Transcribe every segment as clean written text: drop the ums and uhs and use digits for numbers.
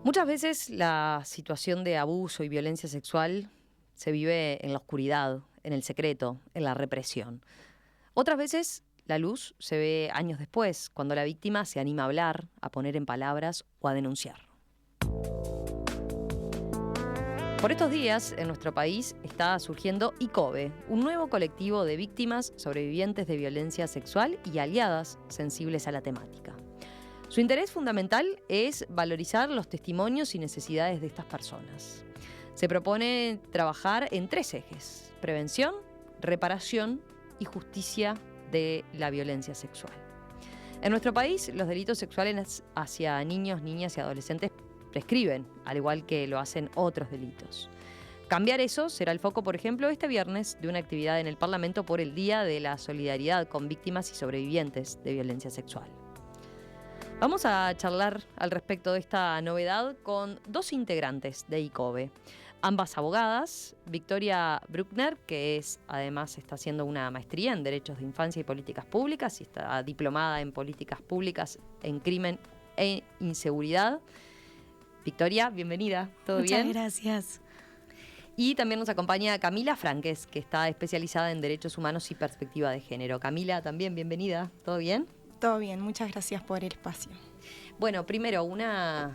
Muchas veces la situación de abuso y violencia sexual se vive en la oscuridad, en el secreto, en la represión. Otras veces la luz se ve años después, cuando la víctima se anima a hablar, a poner en palabras o a denunciar. Por estos días, en nuestro país está surgiendo ICOBE, un nuevo colectivo de víctimas sobrevivientes de violencia sexual y aliadas sensibles a la temática. Su interés fundamental es valorizar los testimonios y necesidades de estas personas. Se propone trabajar en 3 ejes: prevención, reparación y justicia de la violencia sexual. En nuestro país, los delitos sexuales hacia niños, niñas y adolescentes prescriben, al igual que lo hacen otros delitos. Cambiar eso será el foco, por ejemplo, este viernes de una actividad en el Parlamento por el Día de la Solidaridad con Víctimas y Sobrevivientes de Violencia Sexual. Vamos a charlar al respecto de esta novedad con 2 integrantes de ICOBE, ambas abogadas. Victoria Bruckner, que además está haciendo una maestría en Derechos de Infancia y Políticas Públicas y está diplomada en Políticas Públicas en Crimen e Inseguridad. Victoria, bienvenida. ¿Todo bien? Muchas gracias. Y también nos acompaña Camila Franques, que está especializada en Derechos Humanos y Perspectiva de Género. Camila, también bienvenida. ¿Todo bien? Todo bien, muchas gracias por el espacio. Bueno, primero una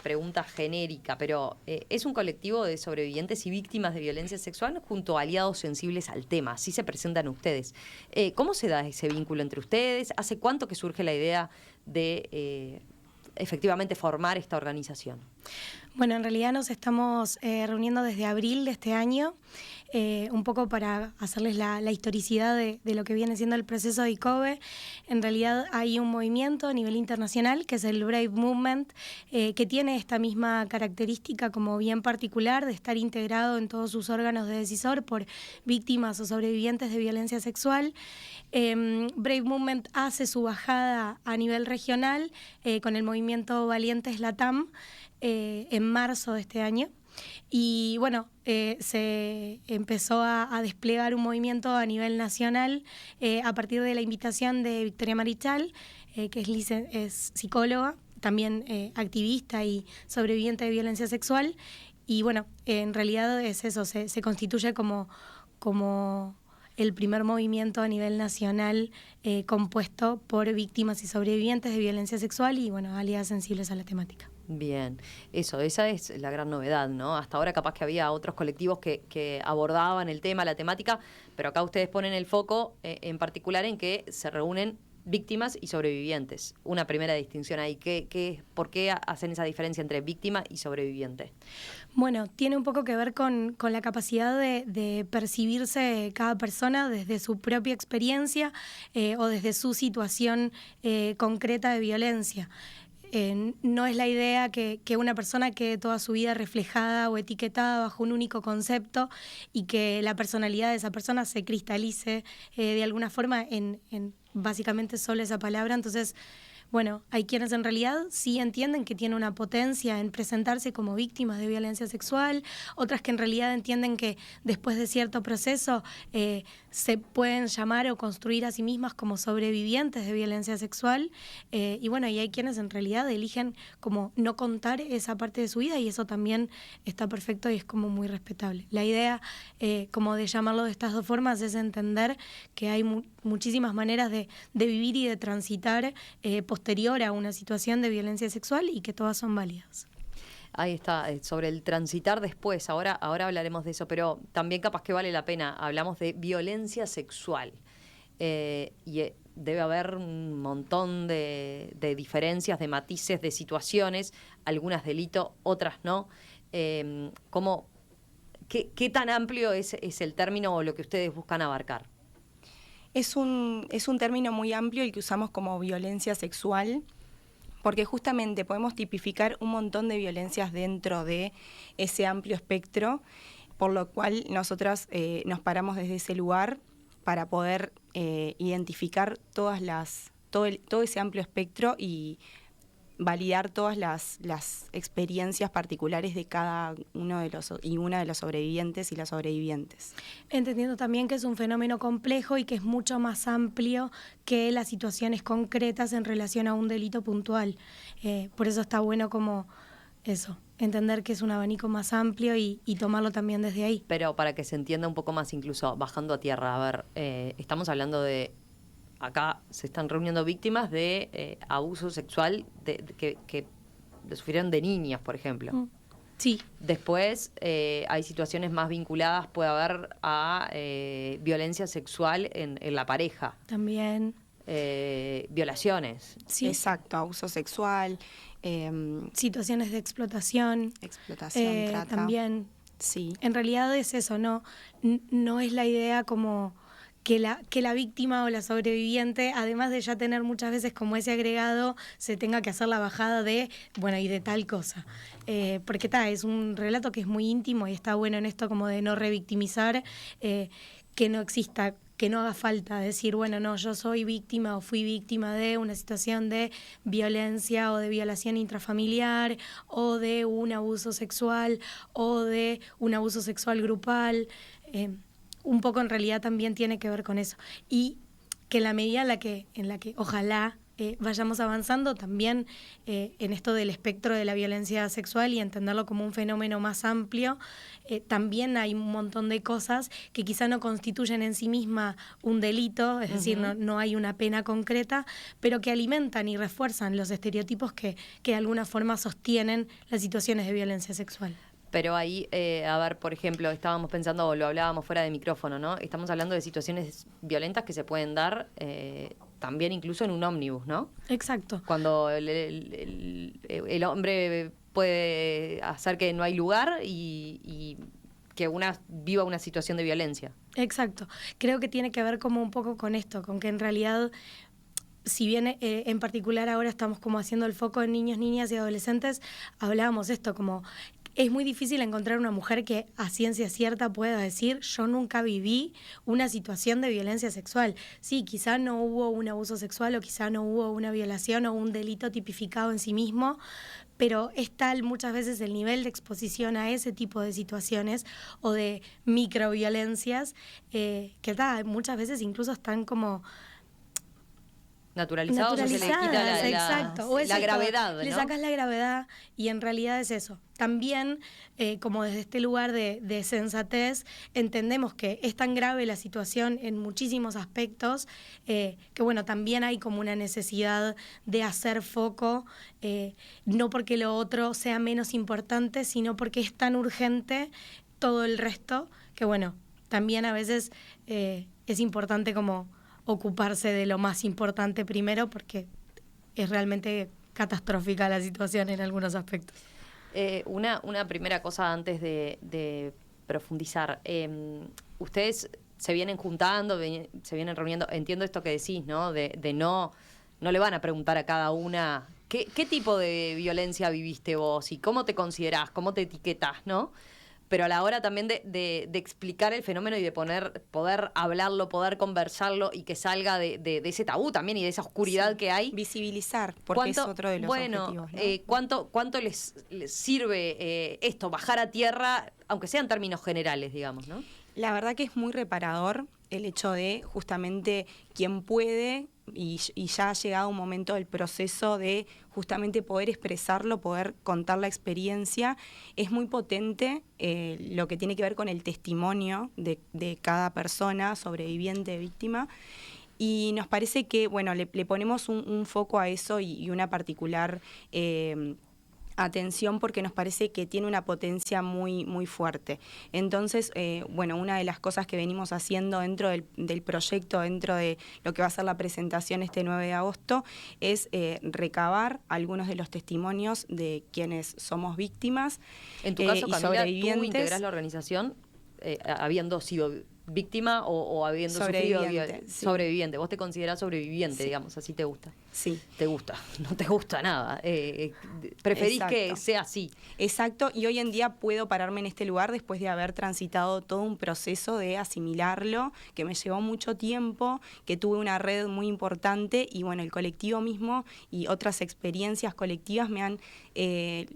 pregunta genérica, pero ¿es un colectivo de sobrevivientes y víctimas de violencia sexual junto a aliados sensibles al tema? Así se presentan ustedes. ¿Cómo se da ese vínculo entre ustedes? ¿Hace cuánto que surge la idea de efectivamente formar esta organización? Bueno, en realidad nos estamos reuniendo desde abril de este año, un poco para hacerles la historicidad de lo que viene siendo el proceso de ICOBE. En realidad hay un movimiento a nivel internacional que es el Brave Movement, que tiene esta misma característica como bien particular de estar integrado en todos sus órganos de decisor por víctimas o sobrevivientes de violencia sexual. Brave Movement hace su bajada a nivel regional con el movimiento Valientes Latam, en marzo de este año. Y bueno, se empezó a desplegar un movimiento a nivel nacional a partir de la invitación de Victoria Marichal, que es psicóloga, también activista y sobreviviente de violencia sexual. Y bueno, en realidad es eso, se constituye como el primer movimiento a nivel nacional compuesto por víctimas y sobrevivientes de violencia sexual y bueno, aliadas sensibles a la temática. Bien, esa es la gran novedad, ¿no? Hasta ahora capaz que había otros colectivos que abordaban el tema, la temática, pero acá ustedes ponen el foco en particular en que se reúnen víctimas y sobrevivientes. Una primera distinción ahí, ¿por qué hacen esa diferencia entre víctima y sobreviviente? Bueno, tiene un poco que ver con la capacidad de percibirse cada persona desde su propia experiencia o desde su situación concreta de violencia. No es la idea que una persona quede toda su vida reflejada o etiquetada bajo un único concepto y que la personalidad de esa persona se cristalice de alguna forma en básicamente solo esa palabra. Entonces, bueno, hay quienes en realidad sí entienden que tiene una potencia en presentarse como víctimas de violencia sexual, otras que en realidad entienden que después de cierto proceso se pueden llamar o construir a sí mismas como sobrevivientes de violencia sexual, y bueno, y hay quienes en realidad eligen como no contar esa parte de su vida y eso también está perfecto y es como muy respetable. La idea como de llamarlo de estas 2 formas es entender que hay muchísimas maneras de vivir y de transitar posterior a una situación de violencia sexual y que todas son válidas. Ahí está, sobre el transitar después, ahora hablaremos de eso, pero también capaz que vale la pena, hablamos de violencia sexual y debe haber un montón de diferencias, de matices, de situaciones, algunas delito, otras no. ¿Qué tan amplio es el término o lo que ustedes buscan abarcar? Es un término muy amplio el que usamos como violencia sexual, porque justamente podemos tipificar un montón de violencias dentro de ese amplio espectro, por lo cual nosotras nos paramos desde ese lugar para poder identificar todo ese amplio espectro y validar todas las experiencias particulares de cada uno de una de los sobrevivientes y las sobrevivientes. Entendiendo también que es un fenómeno complejo y que es mucho más amplio que las situaciones concretas en relación a un delito puntual. Por eso está bueno como eso, entender que es un abanico más amplio y tomarlo también desde ahí. Pero para que se entienda un poco más, incluso bajando a tierra, a ver, estamos hablando de, acá se están reuniendo víctimas de abuso sexual que lo sufrieron de niñas, por ejemplo. Sí. Después hay situaciones más vinculadas, puede haber a violencia sexual en la pareja. También. Violaciones. Sí. Exacto, abuso sexual. Situaciones de explotación. Explotación, trata. También. Sí. En realidad es eso, no es la idea como que la víctima o la sobreviviente, además de ya tener muchas veces como ese agregado, se tenga que hacer la bajada de, bueno, y de tal cosa. Porque es un relato que es muy íntimo y está bueno en esto como de no revictimizar, que no exista, que no haga falta decir, bueno, no, yo soy víctima o fui víctima de una situación de violencia o de violación intrafamiliar o de un abuso sexual o de un abuso sexual grupal. Un poco en realidad también tiene que ver con eso. Y que en la medida en la que ojalá vayamos avanzando también en esto del espectro de la violencia sexual y entenderlo como un fenómeno más amplio, también hay un montón de cosas que quizá no constituyen en sí misma un delito, es decir, no hay una pena concreta, pero que alimentan y refuerzan los estereotipos que de alguna forma sostienen las situaciones de violencia sexual. Pero ahí, a ver, por ejemplo, estábamos pensando, o lo hablábamos fuera de micrófono, ¿no? Estamos hablando de situaciones violentas que se pueden dar también incluso en un ómnibus, ¿no? Exacto. Cuando el hombre puede hacer que no hay lugar y que una viva una situación de violencia. Exacto. Creo que tiene que ver como un poco con esto, con que en realidad, si bien en particular ahora estamos como haciendo el foco en niños, niñas y adolescentes, hablábamos esto como... Es muy difícil encontrar una mujer que a ciencia cierta pueda decir yo nunca viví una situación de violencia sexual. Sí, quizá no hubo un abuso sexual o quizá no hubo una violación o un delito tipificado en sí mismo, pero es tal muchas veces el nivel de exposición a ese tipo de situaciones o de microviolencias que muchas veces incluso están como... Naturalizados, o se le quita exacto. la gravedad, ¿no? Le sacas la gravedad y en realidad es eso. También, como desde este lugar de sensatez, entendemos que es tan grave la situación en muchísimos aspectos que, bueno, también hay como una necesidad de hacer foco, no porque lo otro sea menos importante, sino porque es tan urgente todo el resto que, bueno, también a veces es importante como ocuparse de lo más importante primero porque es realmente catastrófica la situación en algunos aspectos. Una primera cosa antes de profundizar. Ustedes se vienen juntando, se vienen reuniendo. Entiendo esto que decís, ¿no? De no le van a preguntar a cada una ¿qué tipo de violencia viviste vos? Y cómo te considerás, cómo te etiquetás, ¿no? Pero a la hora también de explicar el fenómeno y de poder hablarlo, poder conversarlo y que salga de ese tabú también y de esa oscuridad que hay. Visibilizar, porque es otro de los objetivos, ¿no? ¿Cuánto les sirve esto, bajar a tierra, aunque sea en términos generales, digamos, ¿no? La verdad que es muy reparador el hecho de justamente quien puede, y ya ha llegado un momento del proceso de justamente poder expresarlo, poder contar la experiencia. Es muy potente lo que tiene que ver con el testimonio de cada persona, sobreviviente, víctima. Y nos parece que, bueno, le ponemos un foco a eso y una particular atención porque nos parece que tiene una potencia muy, muy fuerte. Entonces, bueno, una de las cosas que venimos haciendo dentro del proyecto, dentro de lo que va a ser la presentación este 9 de agosto, es recabar algunos de los testimonios de quienes somos víctimas. En tu caso, Camila, sobrevivientes. ¿tú integrás la organización habiendo sido víctima o habiendo sufrido sobreviviente? ¿Vos te considerás sobreviviente, digamos, así te gusta? Sí. ¿Te gusta? No te gusta nada. Preferís Exacto. que sea así. Exacto, y hoy en día puedo pararme en este lugar después de haber transitado todo un proceso de asimilarlo, que me llevó mucho tiempo, que tuve una red muy importante y bueno, el colectivo mismo y otras experiencias colectivas me han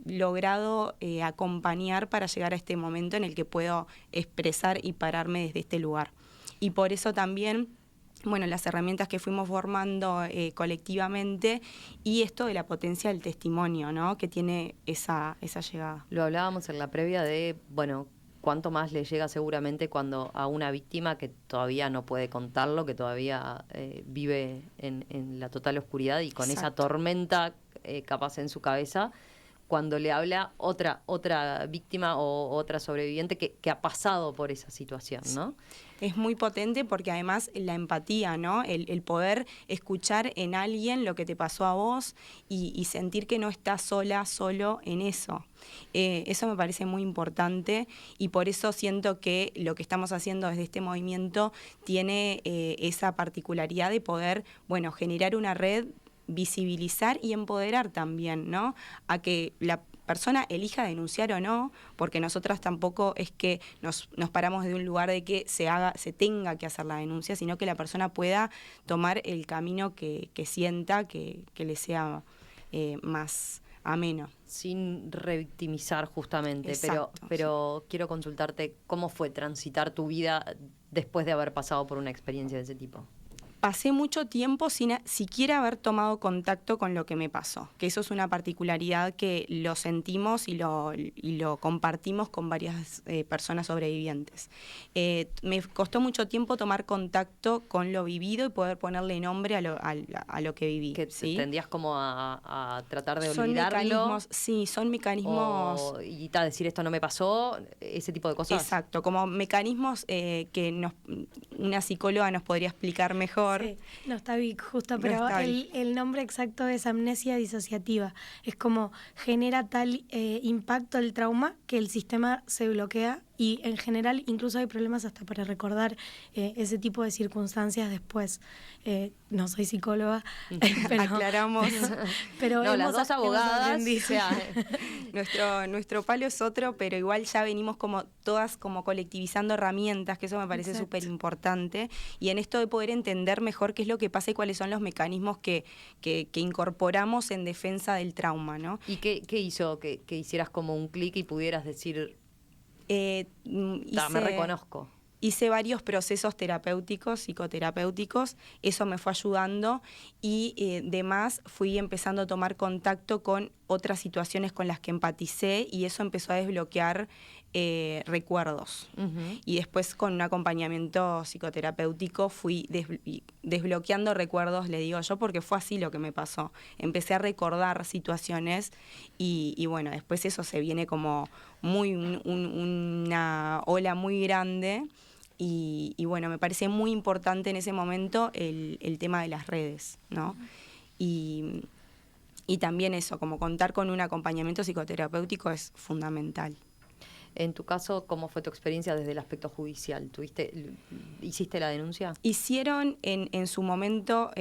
logrado acompañar para llegar a este momento en el que puedo expresar y pararme desde este lugar. Y por eso también bueno, las herramientas que fuimos formando colectivamente y esto de la potencia del testimonio, ¿no? Que tiene esa llegada. Lo hablábamos en la previa de, bueno, cuánto más le llega seguramente cuando a una víctima que todavía no puede contarlo, que todavía vive en la total oscuridad y con esa tormenta capaz en su cabeza, cuando le habla otra víctima o otra sobreviviente que ha pasado por esa situación, ¿no? Es muy potente porque además la empatía, ¿no? El poder escuchar en alguien lo que te pasó a vos y sentir que no estás solo en eso. Eso me parece muy importante y por eso siento que lo que estamos haciendo desde este movimiento tiene esa particularidad de poder, bueno, generar una red, visibilizar y empoderar también, ¿no? A que la persona elija denunciar o no, porque nosotras tampoco es que nos paramos de un lugar de que se tenga que hacer la denuncia, sino que la persona pueda tomar el camino que sienta que le sea más ameno. Sin revictimizar justamente, Exacto, pero quiero consultarte cómo fue transitar tu vida después de haber pasado por una experiencia de ese tipo. Pasé mucho tiempo sin siquiera haber tomado contacto con lo que me pasó, que eso es una particularidad que lo sentimos y lo compartimos con varias personas sobrevivientes. Me costó mucho tiempo tomar contacto con lo vivido y poder ponerle nombre a lo que viví. Que ¿sí? tendías como a tratar de Son olvidarlo. mecanismos, sí, son mecanismos... Y decir esto no me pasó, ese tipo de cosas. Exacto, como mecanismos que una psicóloga nos podría explicar mejor. Sí, no está bien, justo, pero el nombre exacto es amnesia disociativa. Es como genera tal impacto el trauma que el sistema se bloquea y en general incluso hay problemas hasta para recordar ese tipo de circunstancias después. No soy psicóloga, pero aclaramos. Pero no, las dos abogadas, o sea, nuestro palo es otro, pero igual ya venimos como todas como colectivizando herramientas, que eso me parece súper importante. Y en esto de poder entender mejor qué es lo que pasa y cuáles son los mecanismos que incorporamos en defensa del trauma, ¿no? ¿Y qué hizo que hicieras como un clic y pudieras decir, me reconozco? Hice varios procesos terapéuticos, psicoterapéuticos, eso me fue ayudando y demás fui empezando a tomar contacto con otras situaciones con las que empaticé y eso empezó a desbloquear recuerdos. Uh-huh. Y después con un acompañamiento psicoterapéutico fui desbloqueando recuerdos, le digo yo, porque fue así lo que me pasó. Empecé a recordar situaciones y bueno, después eso se viene como una ola muy grande. Y bueno, me parece muy importante en ese momento el tema de las redes, ¿no? Y también eso, como contar con un acompañamiento psicoterapéutico es fundamental. En tu caso, ¿cómo fue tu experiencia desde el aspecto judicial? ¿Hiciste la denuncia? Hicieron en su momento...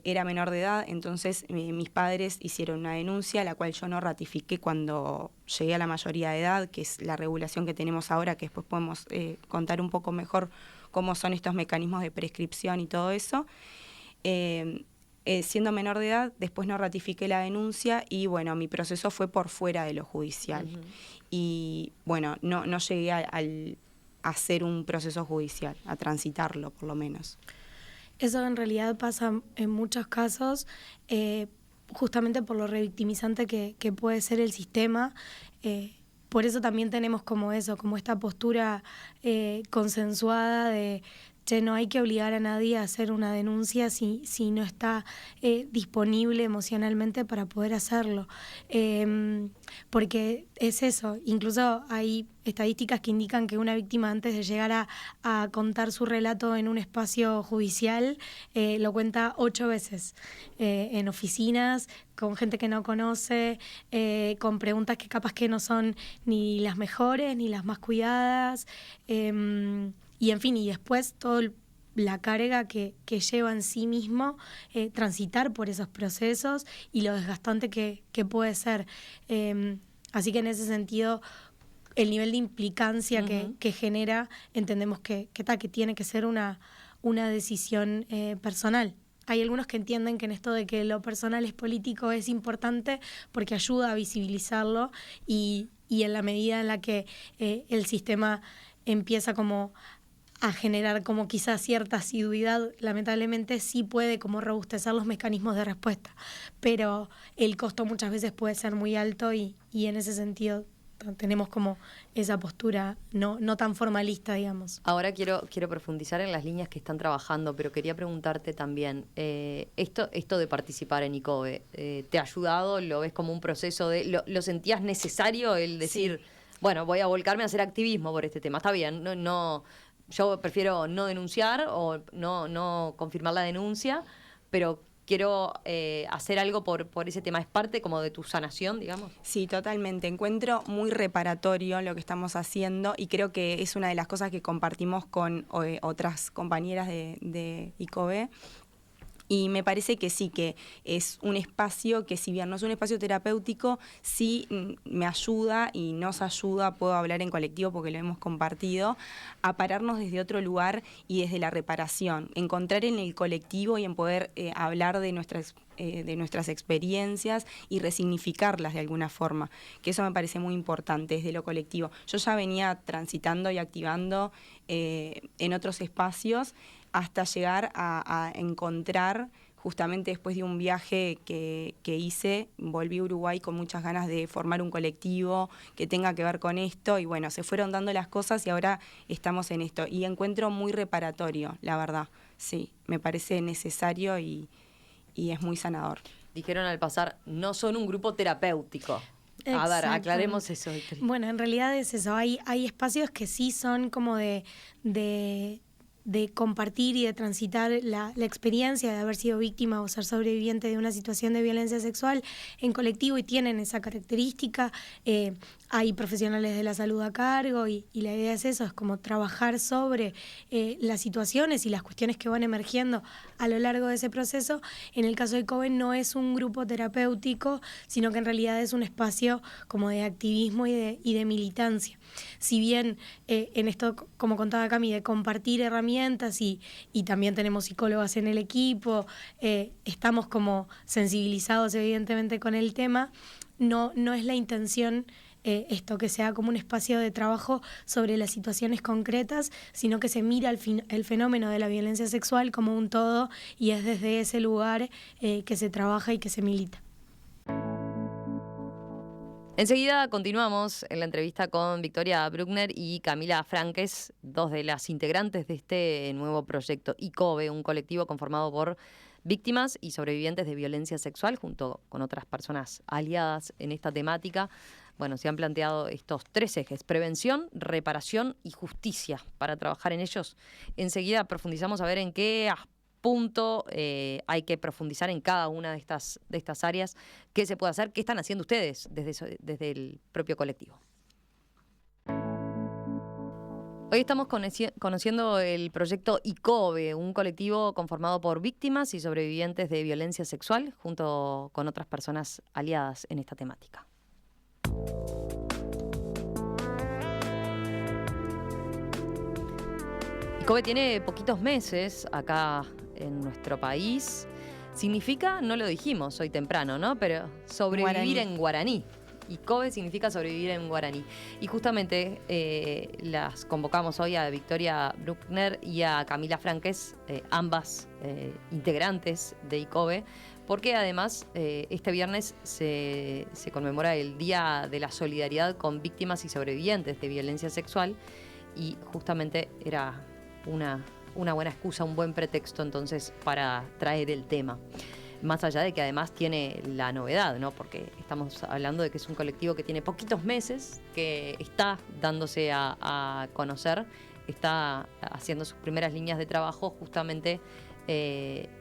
era menor de edad, entonces mis padres hicieron una denuncia, la cual yo no ratifiqué cuando llegué a la mayoría de edad, que es la regulación que tenemos ahora, que después podemos contar un poco mejor cómo son estos mecanismos de prescripción y todo eso. Siendo menor de edad, después no ratifiqué la denuncia y bueno, mi proceso fue por fuera de lo judicial. Uh-huh. Y bueno, no llegué a hacer un proceso judicial, a transitarlo por lo menos. Eso en realidad pasa en muchos casos, justamente por lo revictimizante que puede ser el sistema. Por eso también tenemos como esta postura consensuada de, no hay que obligar a nadie a hacer una denuncia si no está disponible emocionalmente para poder hacerlo. Porque es eso, incluso hay estadísticas que indican que una víctima antes de llegar a contar su relato en un espacio judicial lo cuenta 8 veces en oficinas, con gente que no conoce, con preguntas que capaz que no son ni las mejores ni las más cuidadas, y en fin, y después toda la carga que lleva en sí mismo transitar por esos procesos y lo desgastante que puede ser. Así que en ese sentido, el nivel de implicancia uh-huh. que genera, entendemos que tiene que ser una decisión personal. Hay algunos que entienden que en esto de que lo personal es político es importante porque ayuda a visibilizarlo y en la medida en la que el sistema empieza como a generar como quizás cierta asiduidad, lamentablemente sí puede como robustecer los mecanismos de respuesta, pero el costo muchas veces puede ser muy alto y en ese sentido tenemos como esa postura no tan formalista, digamos. Ahora quiero profundizar en las líneas que están trabajando, pero quería preguntarte también, esto de participar en ICOBE, ¿te ha ayudado? ¿Lo ves como un proceso lo sentías necesario el decir, sí, bueno, voy a volcarme a hacer activismo por este tema? Está bien, no, yo prefiero no denunciar o no confirmar la denuncia, pero quiero hacer algo por ese tema. ¿Es parte como de tu sanación, digamos? Sí, totalmente. Encuentro muy reparatorio lo que estamos haciendo y creo que es una de las cosas que compartimos con otras compañeras de ICOBE. Y me parece que sí, que es un espacio que, si bien no es un espacio terapéutico, sí me ayuda y nos ayuda, puedo hablar en colectivo porque lo hemos compartido, a pararnos desde otro lugar y desde la reparación, encontrar en el colectivo y en poder hablar de nuestras experiencias y resignificarlas de alguna forma, que eso me parece muy importante desde lo colectivo. Yo ya venía transitando y activando en otros espacios hasta llegar a encontrar, justamente después de un viaje que hice, volví a Uruguay con muchas ganas de formar un colectivo que tenga que ver con esto, y bueno, se fueron dando las cosas y ahora estamos en esto. Y encuentro muy reparatorio, la verdad, sí, me parece necesario y es muy sanador. Dijeron al pasar, no son un grupo terapéutico. A ver, aclaremos eso, Victoria. Bueno, en realidad es eso, hay espacios que sí son como de compartir y de transitar la experiencia de haber sido víctima o ser sobreviviente de una situación de violencia sexual en colectivo, y tienen esa característica. Hay profesionales de la salud a cargo y la idea es eso, es como trabajar sobre las situaciones y las cuestiones que van emergiendo a lo largo de ese proceso. En el caso de ICOBE no es un grupo terapéutico, sino que en realidad es un espacio como de activismo y de militancia. Si bien en esto, como contaba Cami, de compartir herramientas y también tenemos psicólogas en el equipo, estamos como sensibilizados evidentemente con el tema, no es la intención esto que sea como un espacio de trabajo sobre las situaciones concretas, sino que se mira el fenómeno de la violencia sexual como un todo, y es desde ese lugar que se trabaja y que se milita. Enseguida continuamos en la entrevista con Victoria Bruckner y Camila Franques, dos de las integrantes de este nuevo proyecto ICOBE, un colectivo conformado por víctimas y sobrevivientes de violencia sexual, junto con otras personas aliadas en esta temática. Bueno, se han planteado estos 3 ejes: prevención, reparación y justicia, para trabajar en ellos. Enseguida profundizamos a ver en qué punto hay que profundizar en cada una de estas áreas, qué se puede hacer, qué están haciendo ustedes desde el propio colectivo. Hoy estamos conociendo el proyecto ICOBE, un colectivo conformado por víctimas y sobrevivientes de violencia sexual, junto con otras personas aliadas en esta temática. ICOBE tiene poquitos meses acá en nuestro país. Significa, no lo dijimos hoy temprano, ¿no? Pero sobrevivir en guaraní. ICOBE significa sobrevivir en guaraní. Y justamente las convocamos hoy a Victoria Bruckner y a Camila Franques, ambas integrantes de ICOBE, porque además este viernes se conmemora el Día de la Solidaridad con Víctimas y Sobrevivientes de Violencia Sexual, y justamente era una buena excusa, un buen pretexto entonces para traer el tema. Más allá de que además tiene la novedad, ¿no? Porque estamos hablando de que es un colectivo que tiene poquitos meses, que está dándose a conocer, está haciendo sus primeras líneas de trabajo justamente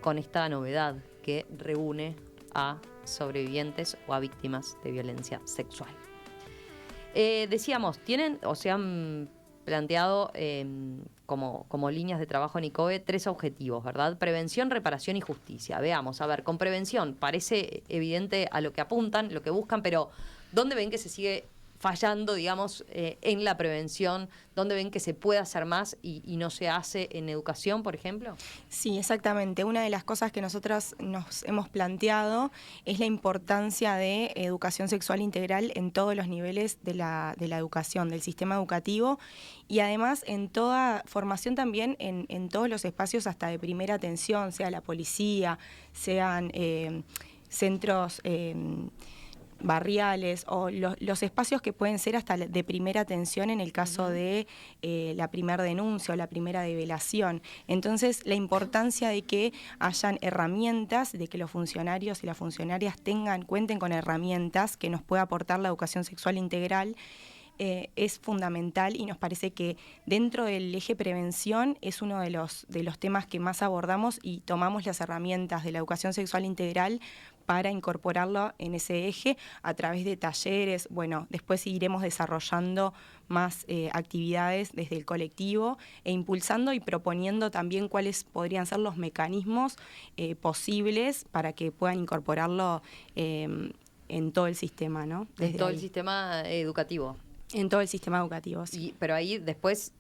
con esta novedad que reúne a sobrevivientes o a víctimas de violencia sexual. Decíamos, tienen o se han planteado como líneas de trabajo en ICOBE 3 objetivos, ¿verdad? Prevención, reparación y justicia. Veamos, a ver, con prevención parece evidente a lo que apuntan, lo que buscan, pero ¿dónde ven que se sigue fallando, digamos, en la prevención? ¿Dónde ven que se puede hacer más y no se hace en educación, por ejemplo? Sí, exactamente. Una de las cosas que nosotras nos hemos planteado es la importancia de educación sexual integral en todos los niveles de la educación, del sistema educativo, y además en toda formación también en todos los espacios hasta de primera atención, sea la policía, sean centros barriales o los espacios que pueden ser hasta de primera atención en el caso de la primera denuncia o la primera develación. Entonces, la importancia de que hayan herramientas, de que los funcionarios y las funcionarias cuenten con herramientas que nos pueda aportar la educación sexual integral, es fundamental, y nos parece que dentro del eje prevención es uno de los temas que más abordamos, y tomamos las herramientas de la educación sexual integral para incorporarlo en ese eje a través de talleres. Bueno, después iremos desarrollando más actividades desde el colectivo e impulsando y proponiendo también cuáles podrían ser los mecanismos posibles para que puedan incorporarlo en todo el sistema, ¿no? En todo el sistema educativo. En todo el sistema educativo, sí. Pero ahí después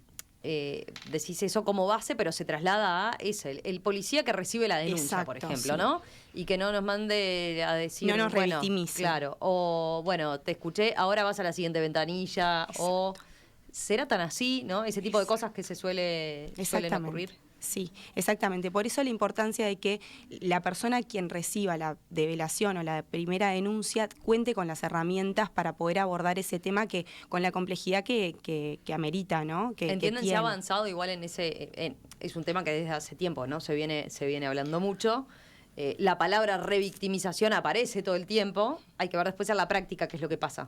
decís eso como base, pero se traslada a el policía que recibe la denuncia, exacto, por ejemplo, sí. ¿no? Y que no nos mande a decir... No nos revictimice. Claro, o bueno, te escuché, ahora vas a la siguiente ventanilla, exacto. O será tan así, ¿no? Ese tipo de cosas que suelen ocurrir. Sí, exactamente. Por eso la importancia de que la persona quien reciba la develación o la primera denuncia cuente con las herramientas para poder abordar ese tema que con la complejidad que amerita, ¿no? Entienden, se ha avanzado igual en ese... es un tema que desde hace tiempo, ¿no? Se viene hablando mucho. La palabra revictimización aparece todo el tiempo. Hay que ver después en la práctica qué es lo que pasa.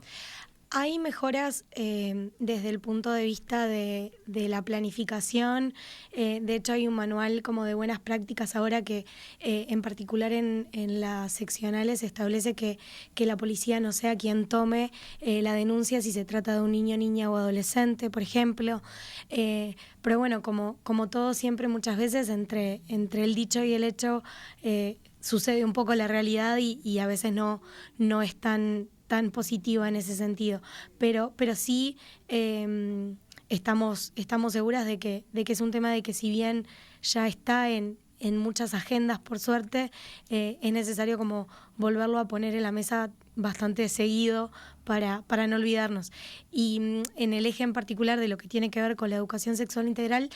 Hay mejoras desde el punto de vista de la planificación. De hecho, hay un manual como de buenas prácticas ahora que en particular en las seccionales establece que la policía no sea quien tome la denuncia si se trata de un niño, niña o adolescente, por ejemplo. Pero bueno, como todo siempre, muchas veces entre el dicho y el hecho sucede un poco la realidad y a veces no es tan positiva en ese sentido, pero sí estamos seguras de que es un tema de que si bien ya está en muchas agendas, por suerte, es necesario como volverlo a poner en la mesa bastante seguido para no olvidarnos. Y en el eje en particular de lo que tiene que ver con la educación sexual integral,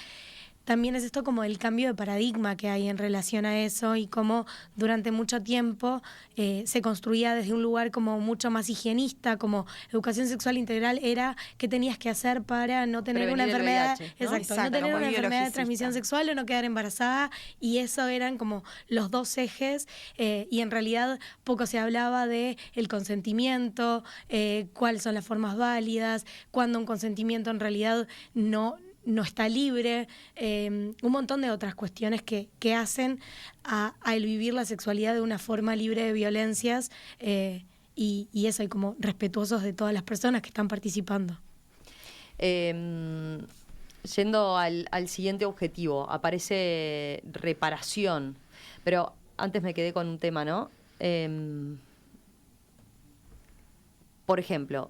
también es esto como el cambio de paradigma que hay en relación a eso y cómo durante mucho tiempo se construía desde un lugar como mucho más higienista, como educación sexual integral era qué tenías que hacer para no tener prevenir una enfermedad, VIH, ¿no? exacto, no tener una enfermedad de transmisión sexual o no quedar embarazada, y eso eran como los dos ejes, y en realidad poco se hablaba de el consentimiento, cuáles son las formas válidas, cuándo un consentimiento en realidad no está libre, un montón de otras cuestiones que hacen a el vivir la sexualidad de una forma libre de violencias, y eso, y como respetuosos de todas las personas que están participando. Yendo al siguiente objetivo, aparece reparación, pero antes me quedé con un tema, ¿no? Por ejemplo...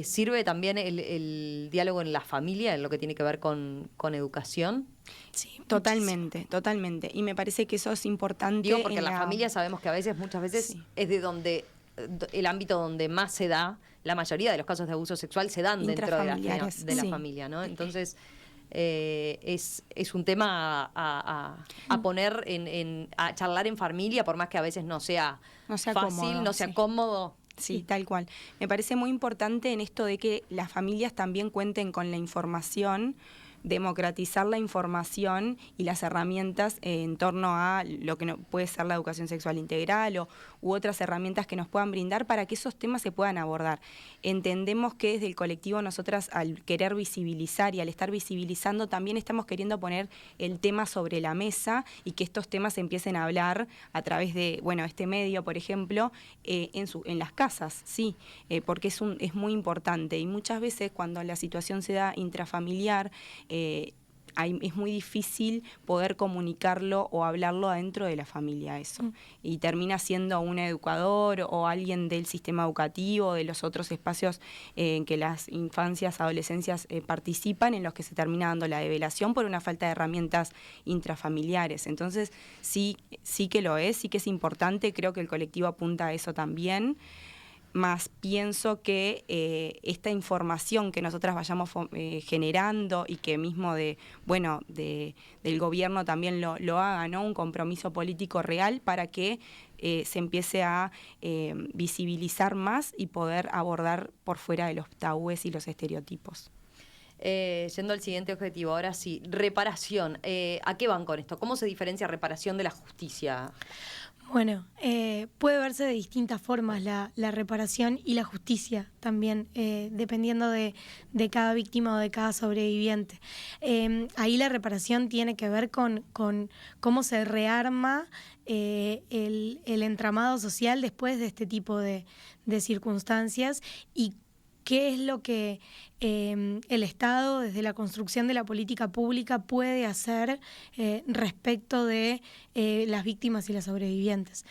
¿sirve también el diálogo en la familia, en lo que tiene que ver con educación? Sí, totalmente. Y me parece que eso es importante. Digo, porque en la familia sabemos que muchas veces sí, es de donde el ámbito donde más se da, la mayoría de los casos de abuso sexual se dan dentro de la sí, familia, ¿no? Entonces, es un tema a poner a charlar en familia, por más que a veces no sea fácil, cómodo, no sea cómodo. Sí, tal cual. Me parece muy importante en esto de que las familias también cuenten con la información, democratizar la información y las herramientas en torno a lo que puede ser la educación sexual integral u otras herramientas que nos puedan brindar para que esos temas se puedan abordar. Entendemos que desde el colectivo nosotras, al querer visibilizar y al estar visibilizando, también estamos queriendo poner el tema sobre la mesa y que estos temas se empiecen a hablar a través de, este medio, por ejemplo, en las casas, sí, porque es muy importante, y muchas veces cuando la situación se da intrafamiliar, es muy difícil poder comunicarlo o hablarlo adentro de la familia eso. Y termina siendo un educador o alguien del sistema educativo, de los otros espacios en que las infancias, adolescencias participan, en los que se termina dando la develación por una falta de herramientas intrafamiliares. Entonces, sí que lo es, sí que es importante, creo que el colectivo apunta a eso también. Más pienso que esta información que nosotras vayamos generando y que mismo del gobierno también lo haga, ¿no? Un compromiso político real para que se empiece a visibilizar más y poder abordar por fuera de los tabúes y los estereotipos. Yendo al siguiente objetivo, ahora sí, reparación. ¿A qué van con esto? ¿Cómo se diferencia reparación de la justicia? Bueno, puede verse de distintas formas la reparación y la justicia también, dependiendo de cada víctima o de cada sobreviviente. Ahí la reparación tiene que ver con cómo se rearma el entramado social después de este tipo de circunstancias y qué es lo que el Estado, desde la construcción de la política pública, puede hacer respecto de las víctimas y las sobrevivientes.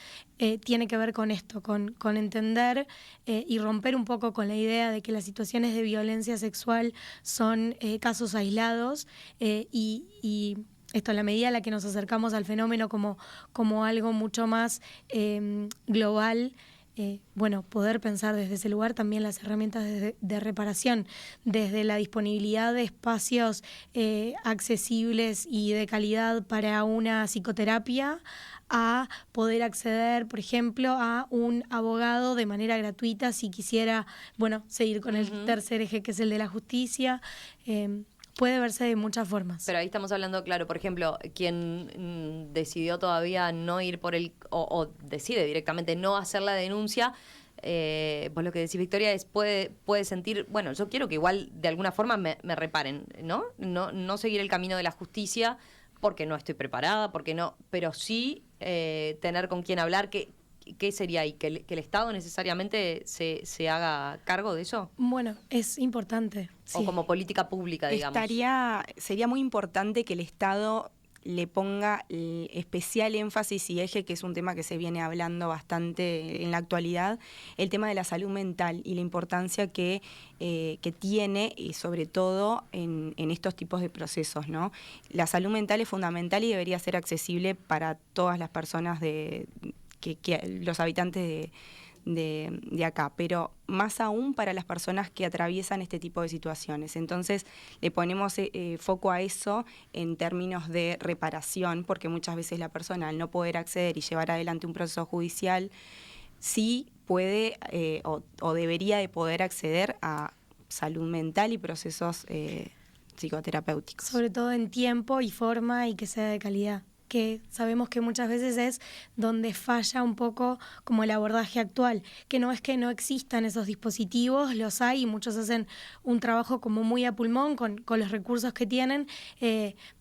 Tiene que ver con esto, con entender y romper un poco con la idea de que las situaciones de violencia sexual son casos aislados y esto, en la medida en la que nos acercamos al fenómeno como algo mucho más global, poder pensar desde ese lugar también las herramientas de reparación, desde la disponibilidad de espacios accesibles y de calidad para una psicoterapia, a poder acceder, por ejemplo, a un abogado de manera gratuita si quisiera, seguir con el tercer eje, que es el de la justicia. Puede verse de muchas formas. Pero ahí estamos hablando, claro, por ejemplo, quien decidió todavía no ir por o decide directamente no hacer la denuncia, vos lo que decís, Victoria, es puede sentir, yo quiero que igual de alguna forma me reparen, ¿no? No seguir el camino de la justicia porque no estoy preparada, pero sí tener con quién hablar. ¿Qué sería ahí? ¿Que el Estado necesariamente se haga cargo de eso? Bueno, es importante. Sí. O como política pública, digamos. Sería muy importante que el Estado le ponga especial énfasis y eje, que es un tema que se viene hablando bastante en la actualidad, el tema de la salud mental y la importancia que tiene, y sobre todo en estos tipos de procesos, ¿no? La salud mental es fundamental y debería ser accesible para todas las personas que los habitantes de acá, pero más aún para las personas que atraviesan este tipo de situaciones. Entonces le ponemos foco a eso en términos de reparación, porque muchas veces la persona, al no poder acceder y llevar adelante un proceso judicial, sí puede o debería de poder acceder a salud mental y procesos psicoterapéuticos. Sobre todo en tiempo y forma, y que sea de calidad, que sabemos que muchas veces es donde falla un poco como el abordaje actual, que no es que no existan esos dispositivos, los hay y muchos hacen un trabajo como muy a pulmón con los recursos que tienen,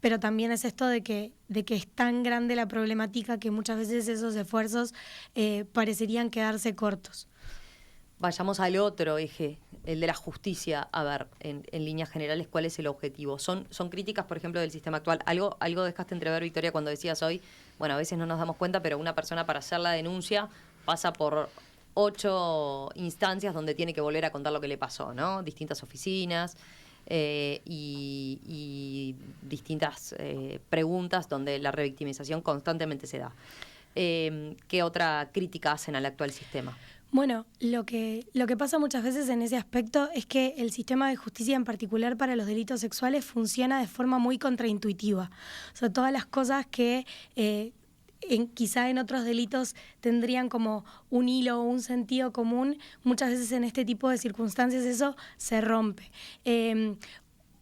pero también es esto de que es tan grande la problemática que muchas veces esos esfuerzos parecerían quedarse cortos. Vayamos al otro eje, el de la justicia. A ver, en líneas generales, ¿cuál es el objetivo? Son críticas, por ejemplo, del sistema actual. Algo dejaste entrever, Victoria, cuando decías hoy, a veces no nos damos cuenta, pero una persona para hacer la denuncia pasa por 8 instancias donde tiene que volver a contar lo que le pasó, ¿no? Distintas oficinas y distintas preguntas donde la revictimización constantemente se da. ¿Qué otra crítica hacen al actual sistema? Bueno, lo que pasa muchas veces en ese aspecto es que el sistema de justicia, en particular para los delitos sexuales, funciona de forma muy contraintuitiva. O sea, todas las cosas que quizá en otros delitos tendrían como un hilo o un sentido común, muchas veces en este tipo de circunstancias eso se rompe.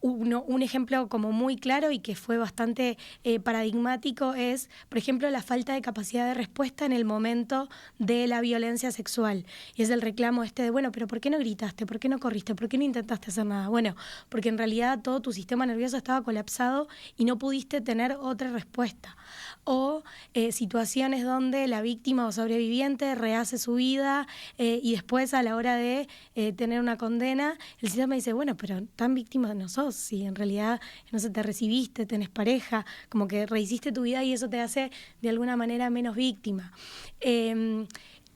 Un ejemplo como muy claro y que fue bastante paradigmático es, por ejemplo, la falta de capacidad de respuesta en el momento de la violencia sexual. Y es el reclamo de, pero ¿por qué no gritaste? ¿Por qué no corriste? ¿Por qué no intentaste hacer nada? Bueno, porque en realidad todo tu sistema nervioso estaba colapsado y no pudiste tener otra respuesta. O situaciones donde la víctima o sobreviviente rehace su vida y después, a la hora de tener una condena, el sistema dice, pero tan víctima no sos. sos, si en realidad, no sé, te recibiste, tenés pareja, como que rehiciste tu vida y eso te hace de alguna manera menos víctima.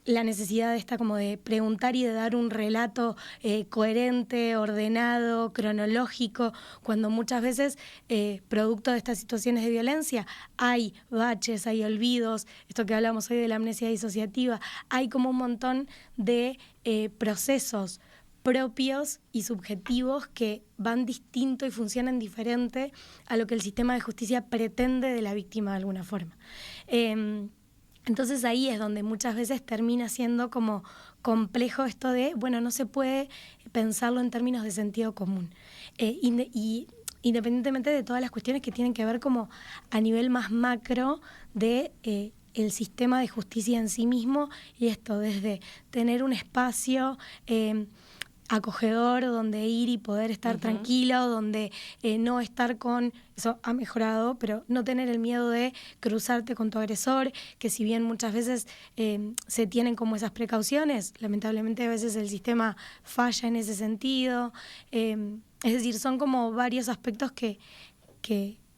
La necesidad esta como de preguntar y de dar un relato coherente, ordenado, cronológico, cuando muchas veces, producto de estas situaciones de violencia, hay baches, hay olvidos, esto que hablamos hoy de la amnesia disociativa, hay como un montón de procesos propios y subjetivos que van distinto y funcionan diferente a lo que el sistema de justicia pretende de la víctima de alguna forma. Entonces ahí es donde muchas veces termina siendo como complejo esto de, bueno, no se puede pensarlo en términos de sentido común. Y independientemente de todas las cuestiones que tienen que ver como a nivel más macro de el sistema de justicia en sí mismo, y esto desde tener un espacio acogedor donde ir y poder estar tranquilo, donde no estar con, eso ha mejorado, pero no tener el miedo de cruzarte con tu agresor, que si bien muchas veces se tienen como esas precauciones, lamentablemente a veces el sistema falla en ese sentido. Es decir, son como varios aspectos que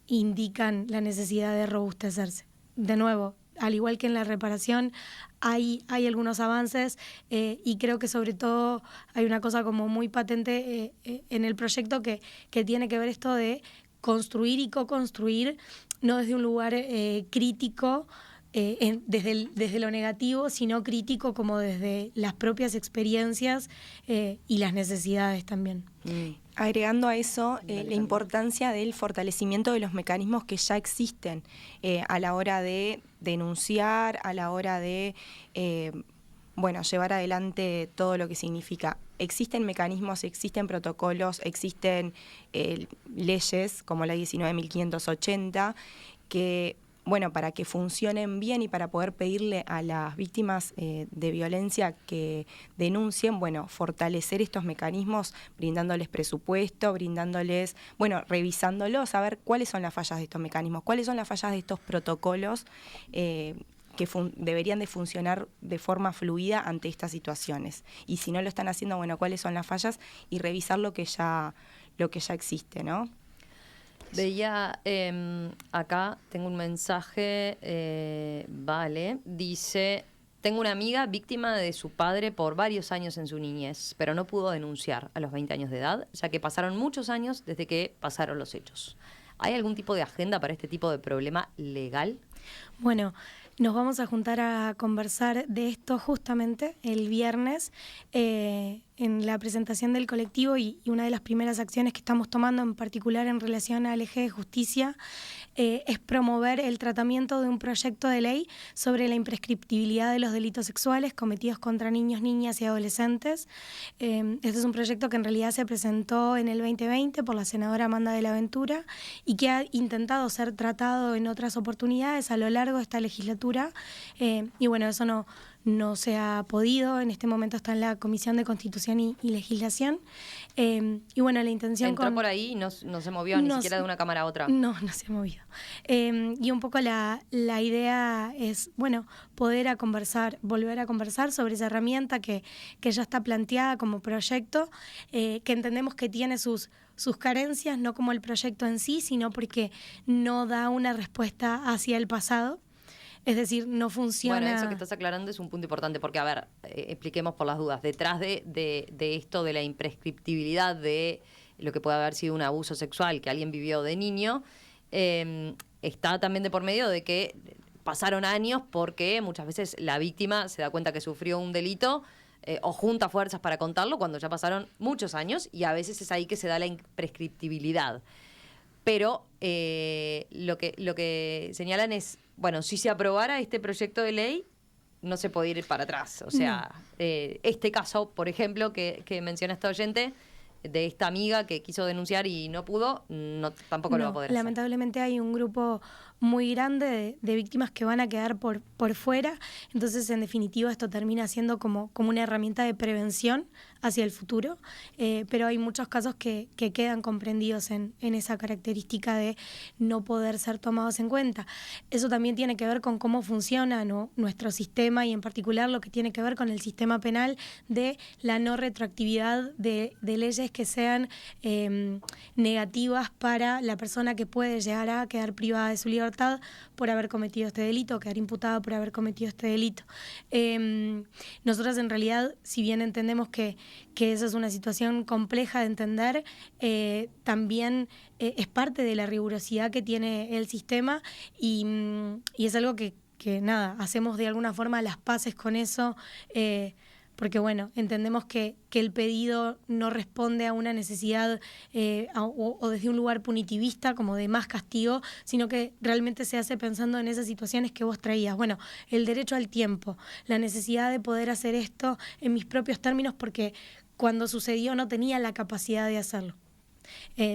indican la necesidad de robustecerse. De nuevo, al igual que en la reparación, hay algunos avances y creo que sobre todo hay una cosa como muy patente en el proyecto que tiene que ver esto de construir y co-construir, no desde un lugar crítico, desde lo negativo, sino crítico como desde las propias experiencias y las necesidades también. Agregando a eso la importancia del fortalecimiento de los mecanismos que ya existen a la hora de denunciar, a la hora de llevar adelante todo lo que significa. Existen mecanismos, existen protocolos, existen leyes como la 19.580 que, para que funcionen bien y para poder pedirle a las víctimas de violencia que denuncien, fortalecer estos mecanismos, brindándoles presupuesto, revisándolos, a ver cuáles son las fallas de estos mecanismos, cuáles son las fallas de estos protocolos que deberían de funcionar de forma fluida ante estas situaciones. Y si no lo están haciendo, cuáles son las fallas y revisar lo que ya existe, ¿no? Veía, acá tengo un mensaje, Vale, dice, tengo una amiga víctima de su padre por varios años en su niñez, pero no pudo denunciar a los 20 años de edad, ya que pasaron muchos años desde que pasaron los hechos. ¿Hay algún tipo de agenda para este tipo de problema legal? Bueno, nos vamos a juntar a conversar de esto justamente el viernes en la presentación del colectivo y una de las primeras acciones que estamos tomando en particular en relación al eje de justicia es promover el tratamiento de un proyecto de ley sobre la imprescriptibilidad de los delitos sexuales cometidos contra niños, niñas y adolescentes. Este es un proyecto que en realidad se presentó en el 2020 por la senadora Amanda de la Ventura y que ha intentado ser tratado en otras oportunidades a lo largo de esta legislatura. Eso no se ha podido. En este momento está en la Comisión de Constitución y Legislación. La intención... Entró por ahí y no se movió ni siquiera de una cámara a otra. No se ha movido. Y un poco la idea es, volver a conversar sobre esa herramienta que ya está planteada como proyecto, que entendemos que tiene sus carencias, no como el proyecto en sí, sino porque no da una respuesta hacia el pasado. Es decir, no funciona... Bueno, eso que estás aclarando es un punto importante, porque, expliquemos por las dudas. Detrás de esto de la imprescriptibilidad de lo que puede haber sido un abuso sexual que alguien vivió de niño, está también de por medio de que pasaron años porque muchas veces la víctima se da cuenta que sufrió un delito o junta fuerzas para contarlo cuando ya pasaron muchos años, y a veces es ahí que se da la imprescriptibilidad. Pero lo que señalan es, si se aprobara este proyecto de ley, no se puede ir para atrás. O sea, este caso, por ejemplo, que menciona esta oyente, de esta amiga que quiso denunciar y no pudo, tampoco lo va a poder hacer. Lamentablemente hay un grupo muy grande de víctimas que van a quedar por fuera. Entonces, en definitiva, esto termina siendo como una herramienta de prevención hacia el futuro, pero hay muchos casos que quedan comprendidos en esa característica de no poder ser tomados en cuenta. Eso también tiene que ver con cómo funciona, ¿no?, nuestro sistema, y en particular lo que tiene que ver con el sistema penal, de la no retroactividad de leyes que sean negativas para la persona que puede llegar a quedar privada de su libertad por haber cometido este delito, o quedar imputada por haber cometido este delito. Nosotras, en realidad, si bien entendemos que esa es una situación compleja de entender, también es parte de la rigurosidad que tiene el sistema, y es algo que nada, hacemos de alguna forma las paces con eso, porque bueno, entendemos que el pedido no responde a una necesidad o desde un lugar punitivista, como de más castigo, sino que realmente se hace pensando en esas situaciones que vos traías. Bueno, el derecho al tiempo, la necesidad de poder hacer esto en mis propios términos, porque cuando sucedió no tenía la capacidad de hacerlo.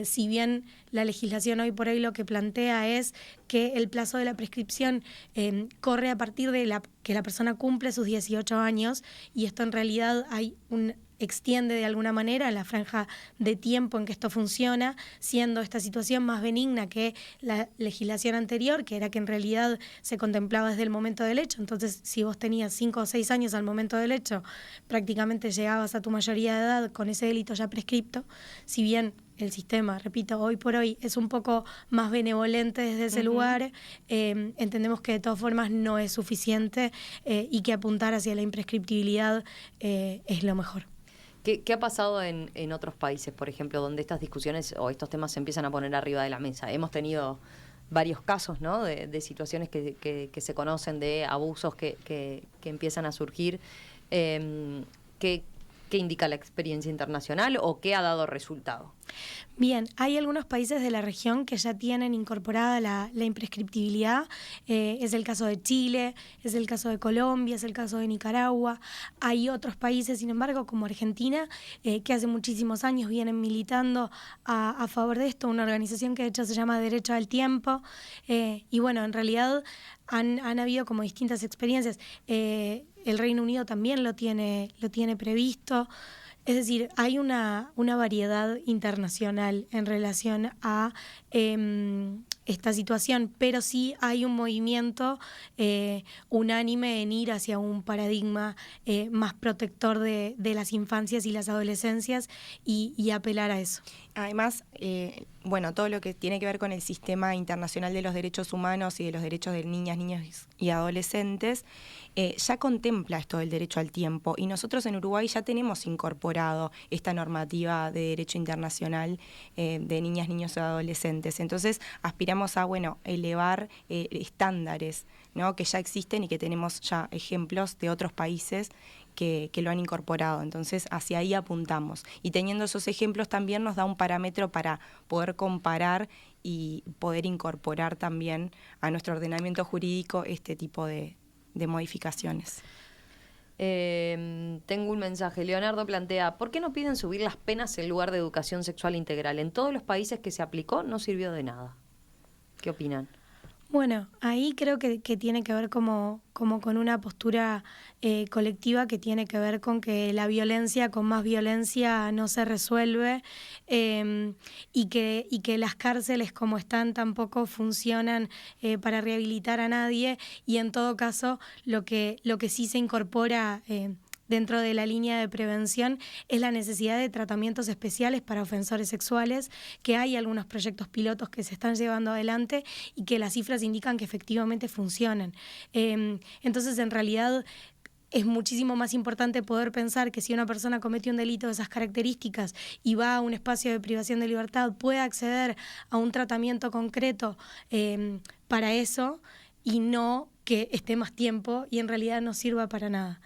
Si bien la legislación hoy por hoy lo que plantea es que el plazo de la prescripción corre a partir de que la persona cumple sus 18 años, y esto en realidad extiende de alguna manera la franja de tiempo en que esto funciona, siendo esta situación más benigna que la legislación anterior, que era que en realidad se contemplaba desde el momento del hecho. Entonces, si vos tenías 5 o 6 años al momento del hecho, prácticamente llegabas a tu mayoría de edad con ese delito ya prescripto. Si bien el sistema, repito, hoy por hoy es un poco más benevolente desde ese lugar, entendemos que de todas formas no es suficiente, y que apuntar hacia la imprescriptibilidad es lo mejor. ¿Qué ha pasado en otros países, por ejemplo, donde estas discusiones o estos temas se empiezan a poner arriba de la mesa? Hemos tenido varios casos, ¿no?, de situaciones que se conocen, de abusos que empiezan a surgir. ¿Qué indica la experiencia internacional o qué ha dado resultado? Bien, hay algunos países de la región que ya tienen incorporada la imprescriptibilidad. Es el caso de Chile, es el caso de Colombia, es el caso de Nicaragua. Hay otros países, sin embargo, como Argentina, que hace muchísimos años vienen militando a favor de esto, una organización que de hecho se llama Derecho al Tiempo. Y bueno, en realidad han habido como distintas experiencias. El Reino Unido también lo tiene previsto. Es decir, hay una variedad internacional en relación a esta situación, pero sí hay un movimiento unánime en ir hacia un paradigma más protector de las infancias y las adolescencias, y apelar a eso. Además, todo lo que tiene que ver con el sistema internacional de los derechos humanos y de los derechos de niñas, niños y adolescentes, ya contempla esto del derecho al tiempo, y nosotros en Uruguay ya tenemos incorporado esta normativa de derecho internacional de niñas, niños y adolescentes. Entonces aspiramos a elevar estándares, ¿no?, que ya existen y que tenemos ya ejemplos de otros países que lo han incorporado. Entonces hacia ahí apuntamos, y teniendo esos ejemplos también nos da un parámetro para poder comparar y poder incorporar también a nuestro ordenamiento jurídico este tipo de modificaciones. Tengo un mensaje. Leonardo plantea: ¿por qué no piden subir las penas en lugar de educación sexual integral? En todos los países que se aplicó no sirvió de nada. ¿Qué opinan? Bueno, ahí creo que tiene que ver como con una postura colectiva, que tiene que ver con que la violencia con más violencia no se resuelve, y que las cárceles como están tampoco funcionan para rehabilitar a nadie, y en todo caso lo que sí se incorpora dentro de la línea de prevención es la necesidad de tratamientos especiales para ofensores sexuales, que hay algunos proyectos pilotos que se están llevando adelante y que las cifras indican que efectivamente funcionan. Entonces, en realidad, es muchísimo más importante poder pensar que si una persona comete un delito de esas características y va a un espacio de privación de libertad, puede acceder a un tratamiento concreto para eso, y no que esté más tiempo y en realidad no sirva para nada.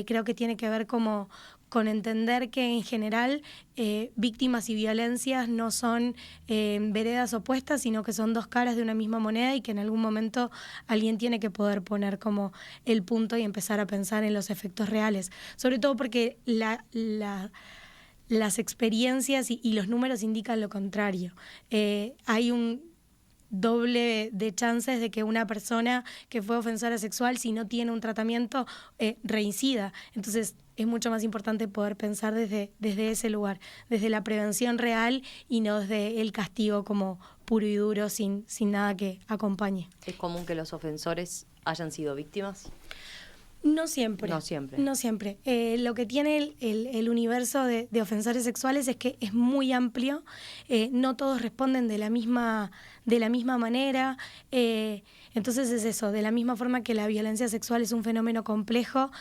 Creo que tiene que ver con entender que en general víctimas y violencias no son veredas opuestas, sino que son dos caras de una misma moneda, y que en algún momento alguien tiene que poder poner como el punto y empezar a pensar en los efectos reales. Sobre todo porque las experiencias y los números indican lo contrario. Hay doble de chances de que una persona que fue ofensora sexual, si no tiene un tratamiento, reincida. Entonces es mucho más importante poder pensar desde ese lugar, desde la prevención real y no desde el castigo como puro y duro sin nada que acompañe. ¿Es común que los ofensores hayan sido víctimas? No siempre. No siempre. No siempre. Lo que tiene el universo de ofensores sexuales es que es muy amplio. No todos responden de la misma manera. Entonces es eso, de la misma forma que la violencia sexual es un fenómeno complejo,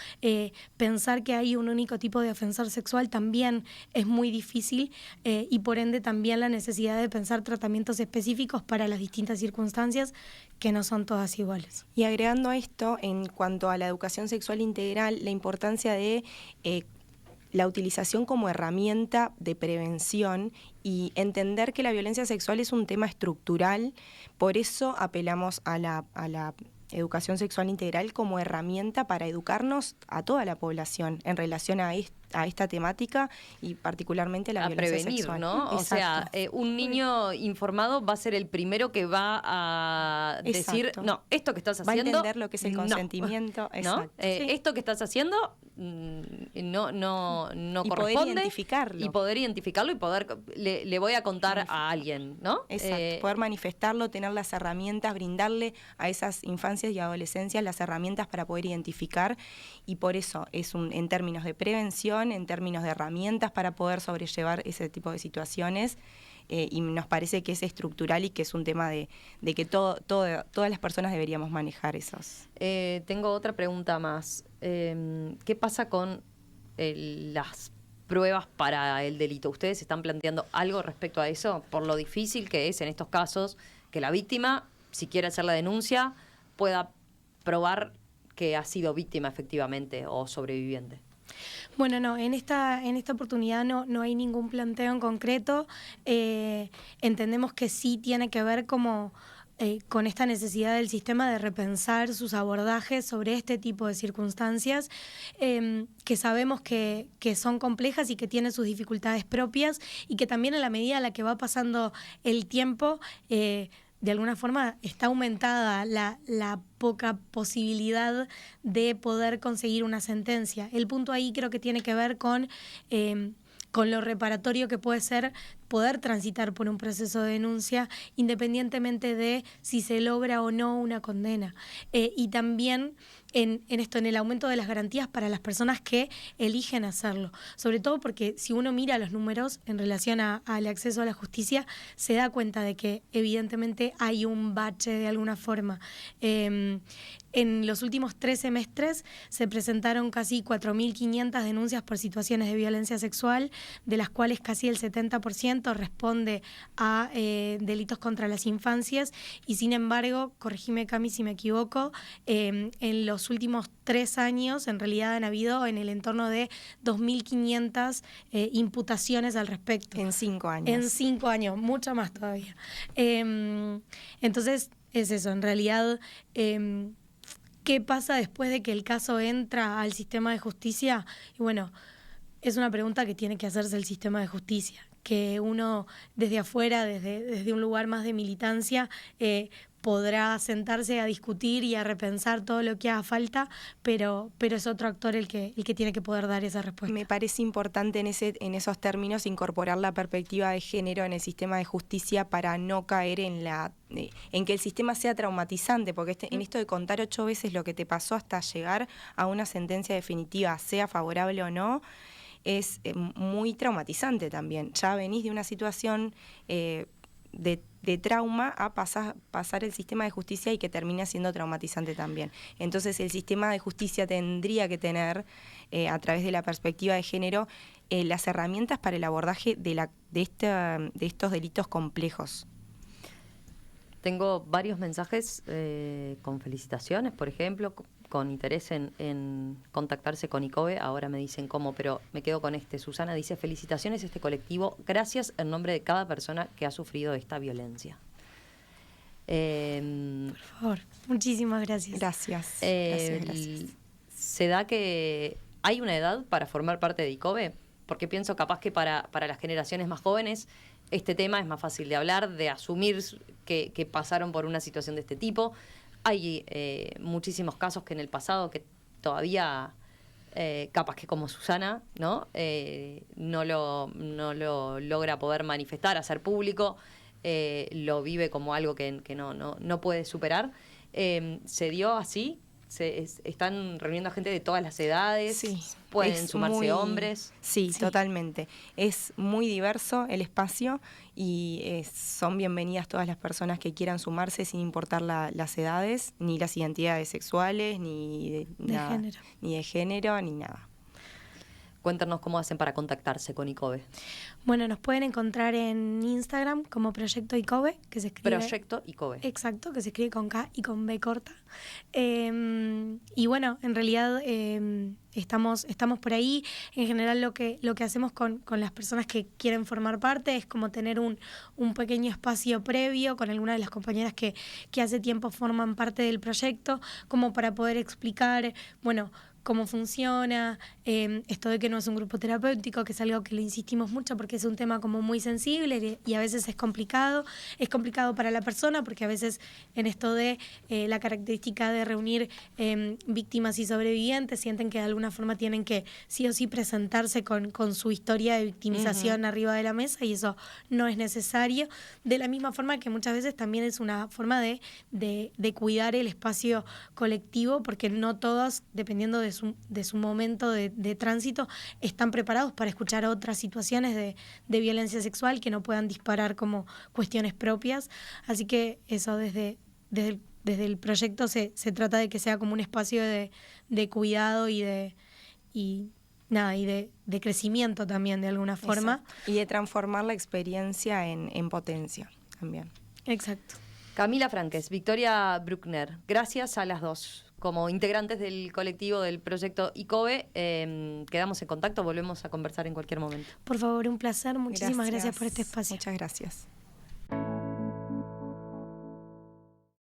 pensar que hay un único tipo de ofensor sexual también es muy difícil, y por ende también la necesidad de pensar tratamientos específicos para las distintas circunstancias que no son todas iguales. Y agregando a esto, en cuanto a la educación sexual integral, la importancia de la utilización como herramienta de prevención y entender que la violencia sexual es un tema estructural. Por eso apelamos a la educación sexual integral como herramienta para educarnos a toda la población en relación a esta temática y particularmente la violencia prevenir, sexual. ¿no? Exacto. O sea, un niño informado va a ser el primero que va a decir, Exacto. no, esto que estás Va a haciendo, entender lo que es el no. consentimiento. ¿No? Exacto. Sí. Esto que estás haciendo no Y corresponde. poder identificarlo. Y poder identificarlo y poder, le voy a contar a alguien, ¿no? Exacto, poder manifestarlo, tener las herramientas, brindarle a esas infancias y adolescencias las herramientas para poder identificar, y por eso es en términos de prevención, en términos de herramientas para poder sobrellevar ese tipo de situaciones, y nos parece que es estructural y que es un tema de que todas las personas deberíamos manejar esos. Tengo otra pregunta más. ¿Qué pasa con las pruebas para el delito? ¿Ustedes están planteando algo respecto a eso? Por lo difícil que es en estos casos que la víctima, si quiere hacer la denuncia, pueda probar que ha sido víctima efectivamente o sobreviviente. Bueno, no, en esta oportunidad no hay ningún planteo en concreto. Entendemos que sí tiene que ver como con esta necesidad del sistema de repensar sus abordajes sobre este tipo de circunstancias, que sabemos que son complejas y que tienen sus dificultades propias, y que también en la medida en la que va pasando el tiempo, de alguna forma está aumentada la poca posibilidad de poder conseguir una sentencia. El punto ahí creo que tiene que ver con lo reparatorio que puede ser poder transitar por un proceso de denuncia independientemente de si se logra o no una condena. Y también en el aumento de las garantías para las personas que eligen hacerlo. Sobre todo porque si uno mira los números en relación al acceso a la justicia, se da cuenta de que evidentemente hay un bache de alguna forma. En los últimos 3 semestres se presentaron casi 4.500 denuncias por situaciones de violencia sexual, de las cuales casi el 70% responde a delitos contra las infancias, y sin embargo, corregime Cami si me equivoco, en los últimos 3 años en realidad han habido en el entorno de 2.500 imputaciones al respecto. En 5 años. En 5 años, mucho más todavía. Entonces, es eso, en realidad, ¿qué pasa después de que el caso entra al sistema de justicia? Y bueno, es una pregunta que tiene que hacerse el sistema de justicia, que uno desde afuera, desde un lugar más de militancia, podrá sentarse a discutir y a repensar todo lo que haga falta, pero es otro actor el que tiene que poder dar esa respuesta. Me parece importante en esos términos incorporar la perspectiva de género en el sistema de justicia para no caer en que el sistema sea traumatizante, porque en esto de contar 8 veces lo que te pasó hasta llegar a una sentencia definitiva, sea favorable o no, es muy traumatizante también. Ya venís de una situación de trauma a pasar el sistema de justicia y que termina siendo traumatizante también. Entonces el sistema de justicia tendría que tener, a través de la perspectiva de género, las herramientas para el abordaje de estos delitos complejos. Tengo varios mensajes con felicitaciones, por ejemplo, con interés en contactarse con ICOBE. Ahora me dicen cómo, pero me quedo con este. Susana dice: felicitaciones a este colectivo, gracias en nombre de cada persona que ha sufrido esta violencia. Por favor, muchísimas gracias. Gracias. ¿Se da que hay una edad para formar parte de ICOBE? porque pienso capaz que para las generaciones más jóvenes este tema es más fácil de hablar, de asumir que pasaron por una situación de este tipo. Hay muchísimos casos que en el pasado que todavía, capaz que como Susana, ¿no? No lo logra poder manifestar, hacer público, lo vive como algo que no puede superar. ¿Se dio así? ¿Están reuniendo a gente de todas las edades? Sí, ¿Pueden sumarse hombres? Sí, totalmente. Es muy diverso el espacio y son bienvenidas todas las personas que quieran sumarse sin importar las edades, ni las identidades sexuales, ni de género, ni nada. Cuéntanos cómo hacen para contactarse con ICOBE. Bueno, nos pueden encontrar en Instagram como Proyecto ICOBE, que se escribe... Proyecto ICOBE. Exacto, que se escribe con K y con B corta. Y bueno, en realidad estamos por ahí. En general lo que hacemos con las personas que quieren formar parte es como tener un pequeño espacio previo con algunas de las compañeras que hace tiempo forman parte del proyecto, como para poder explicar, bueno, cómo funciona, esto de que no es un grupo terapéutico, que es algo que le insistimos mucho porque es un tema como muy sensible y a veces es complicado para la persona porque a veces en esto de la característica de reunir víctimas y sobrevivientes sienten que de alguna forma tienen que sí o sí presentarse con su historia de victimización arriba de la mesa y eso no es necesario, de la misma forma que muchas veces también es una forma de cuidar el espacio colectivo porque no todos, dependiendo de su momento de tránsito, están preparados para escuchar otras situaciones de violencia sexual que no puedan disparar como cuestiones propias. Así que eso desde el proyecto se trata de que sea como un espacio de cuidado y de crecimiento también de alguna forma. Exacto. Y de transformar la experiencia en potencia también. Exacto. Camila Franques, Victoria Bruckner, gracias a las dos. Como integrantes del colectivo del proyecto ICOBE, quedamos en contacto, volvemos a conversar en cualquier momento. Por favor, un placer. Muchísimas gracias por este espacio. Muchas gracias.